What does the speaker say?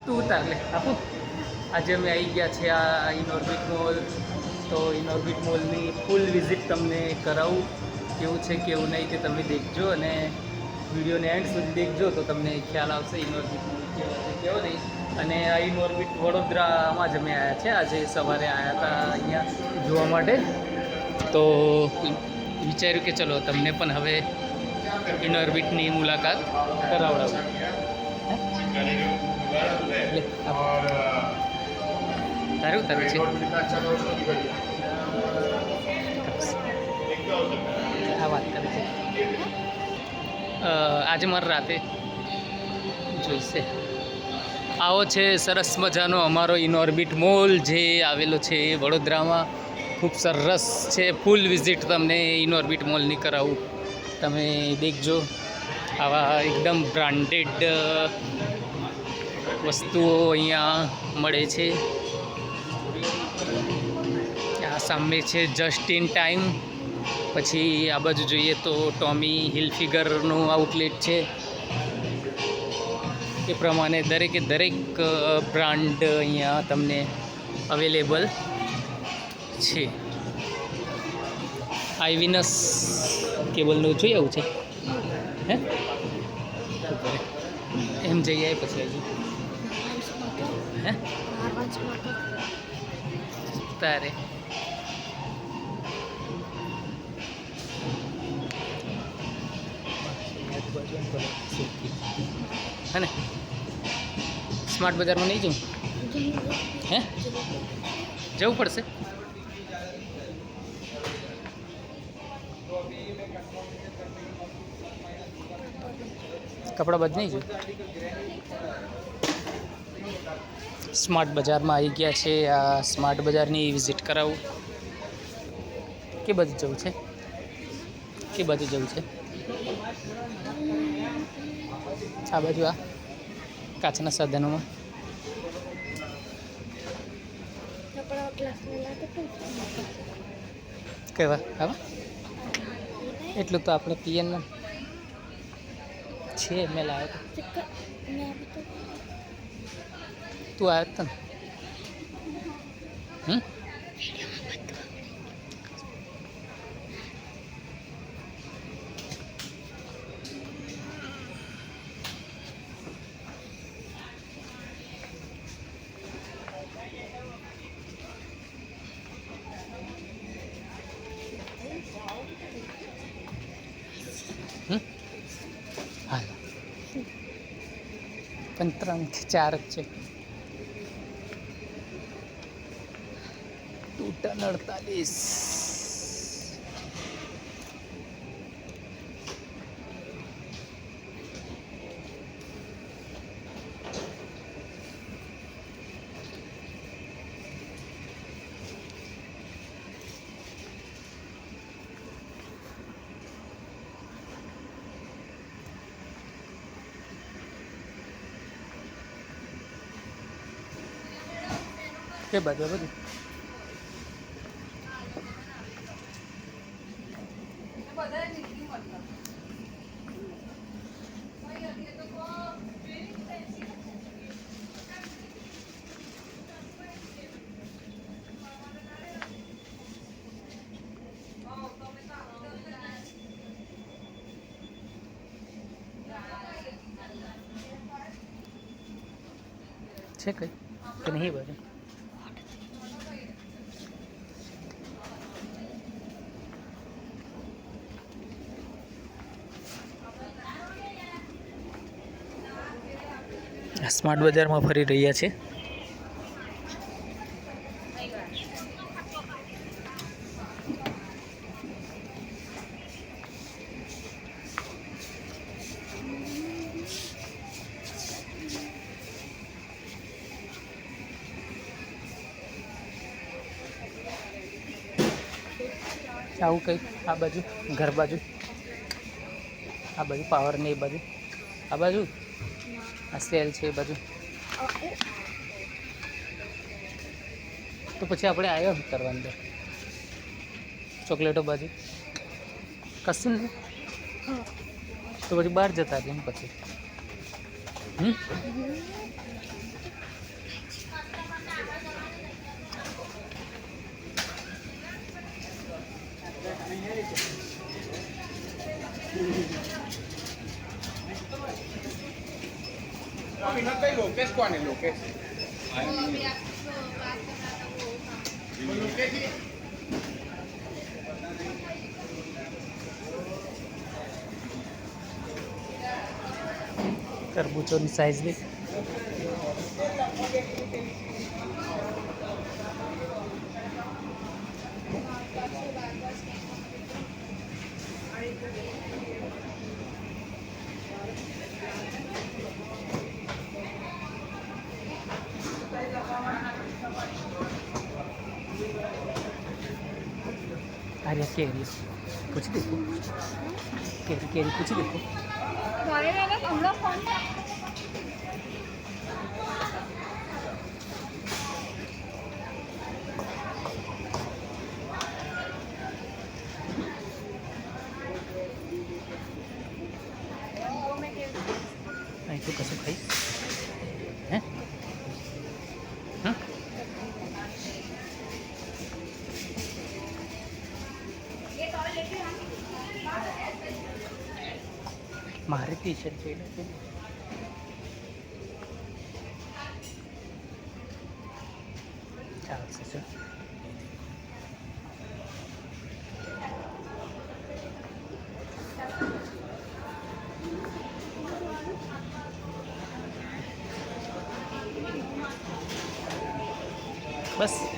તું તારલે આપું. આજે અમે આવી ગયા છે આ ઇનઓર્બિટ મોલ. તો ઇનઓર્બિટ મોલની ફૂલ વિઝિટ તમને કરાવું, કેવું છે કેવું નહીં તે તમે દેખજો, અને વિડીયોને એન્ડ સુધી દેખજો તો તમને ખ્યાલ આવશે ઇનઓર્બિટ મોલ કેવો છે કેવો નહીં. અને આ ઇનઓર્બિટ વડોદરામાં જ અમે આવ્યા છે, આજે સવારે આવ્યા હતા અહીંયા જોવા માટે. તો વિચાર્યું કે ચલો તમને પણ હવે ઇનઓર્બિટની મુલાકાત કરાવડાવું. તારું તારું છે આ વાત કરે છે. આજે મારે રાતે જોઈશે. આવો છે સરસ મજાનો અમારો ઇનઓર્બિટ મોલ જે આવેલો છે વડોદરામાં. ખૂબ સરસ છે. ફૂલ વિઝિટ તમને ઇનઓર્બિટ મોલની કરાવું, તમે દેખજો. આવા એકદમ બ્રાન્ડેડ વસ્તુઓ અહીંયા મળે છે. આ સામે છે જસ્ટ ઇન ટાઈમ. પછી આ બાજુ જોઈએ તો ટોમી હિલફિગરનું આઉટલેટ છે. એ પ્રમાણે દરેકે દરેક બ્રાન્ડ અહીંયા તમને અવેલેબલ છે. આઈવિનસ કેબલનું જોઈ આવું છે હે એમ જઈ આવે પછી હજુ હે તારે હે ને સ્માર્ટ બજારમાં નહીં જવું હે જવું પડશે. કપડા બધ નહીં જોયું. સ્માર્ટ બજારમાં આવી ગયા છે. આ સ્માર્ટ બજારની વિઝિટ કરાવું. કે બાજુ જવું છે, કે બાજુ જવું છે? આ બાજુ આ કાચના સાધનોમાં કેવા આવા એટલું તો આપણે પીએન છે. મેં લાવ્યો તો તું આવ્યો હતો ને. હાલ પણ 3 થી 4 જ છે. 248. કે બાજુ બધું છે કઈ કે નહીં બાજુ સ્માર્ટ બજારમાં ફરી રહ્યા છે. આવું કંઈક આ બાજુ ઘર બાજુ, આ બાજુ પાવર ને એ બાજુ, આ બાજુ આ સેલ છે એ બાજુ. તો પછી આપણે આવ્યા કરવા અંદર ચોકલેટો બાજુ કશું નહીં. તો પછી બહાર જતા રહ્યા પછી વિનોદભાઈ લોકેશ કોને લોકેશ લોકેશ તરબૂચોની સાઈઝ દેખ. अरे केरी कुछ देखो, केरी केरी कुछ देखो. नहीं तो कसम खाई हैं? हाँ? मारे टी शर्ट चाहिए चाल से बस